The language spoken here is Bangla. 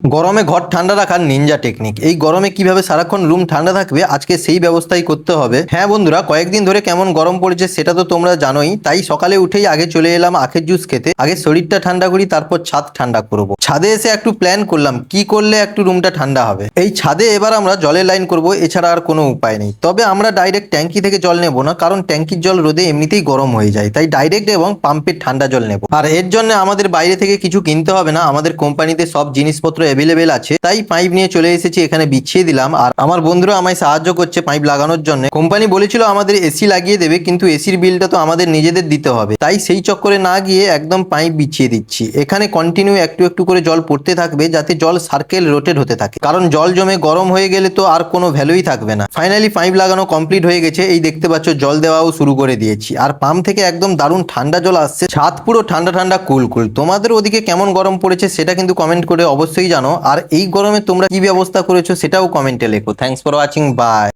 গরমে ঘর ঠান্ডা রাখার নিনজা টেকনিক। এই গরমে কিভাবে সারাক্ষণ রুম ঠান্ডা থাকবে আজকে সেই ব্যবস্থাই করতে হবে। হ্যাঁ বন্ধুরা, কয়েকদিন ধরে কেমন গরম পড়েছে সেটা তো তোমরা জানোই। তাই সকালে উঠেই আগে চলে এলাম আখের জুস খেতে। আগে শরীরটা ঠান্ডা করি, তারপর ছাদ ঠান্ডা করব। ছাদে এসে একটু প্ল্যান করলাম কি করলে একটু রুমটা ঠান্ডা হবে। এই ছাদে এবার আমরা জলের লাইন করব, এছাড়া আর কোনো উপায় নেই। তবে আমরা ডাইরেক্ট ট্যাঙ্কি থেকে জল নেব না, কারণ ট্যাঙ্কির জল রোদে এমনিতেই গরম হয়ে যায়। তাই ডাইরেক্ট এবং পাম্পের ঠান্ডা জল নেব। আর এর জন্য আমাদের বাইরে থেকে কিছু কিনতে হবে না, আমাদের কোম্পানিতে সব জিনিসপত্র অ্যাভেলেবেল আছে। তাই পাইপ নিয়ে চলে এসেছি, এখানে বিছিয়ে দিলাম। আর আমার বন্ধুরা আমায় সাহায্য করছে পাইপ লাগানোর জন্য। কোম্পানি বলেছিল আমাদের এসি লাগিয়ে দেবে, কিন্তু এসির বিলটা তো আমাদের নিজেদের দিতে হবে। তাই সেই চক্করে না গিয়ে একদম পাইপ বিছিয়ে দিচ্ছি। এখানে কন্টিনিউ একটু একটু করে জল পড়তে থাকবে, যাতে জল সার্কেল রোটেট হতে থাকে। কারণ জল জমে গরম হয়ে গেলে তো আর কোনো ভ্যালুই থাকবে না। ফাইনালি পাইপ লাগানো কমপ্লিট হয়ে গেছে। এই দেখতে পাচ্ছ জল দেওয়াও শুরু করে দিয়েছি। আর পাম্প থেকে একদম দারুণ ঠান্ডা জল আসছে। ছাদ পুরো ঠান্ডা ঠান্ডা কুল কুল। তোমাদের ওদিকে কেমন গরম পড়েছে সেটা কিন্তু কমেন্ট করে অবশ্যই জানো। আর এই গরমে তোমরা কি ব্যবস্থা করেছো সেটাও কমেন্টে লেখো। Thanks for watching, by.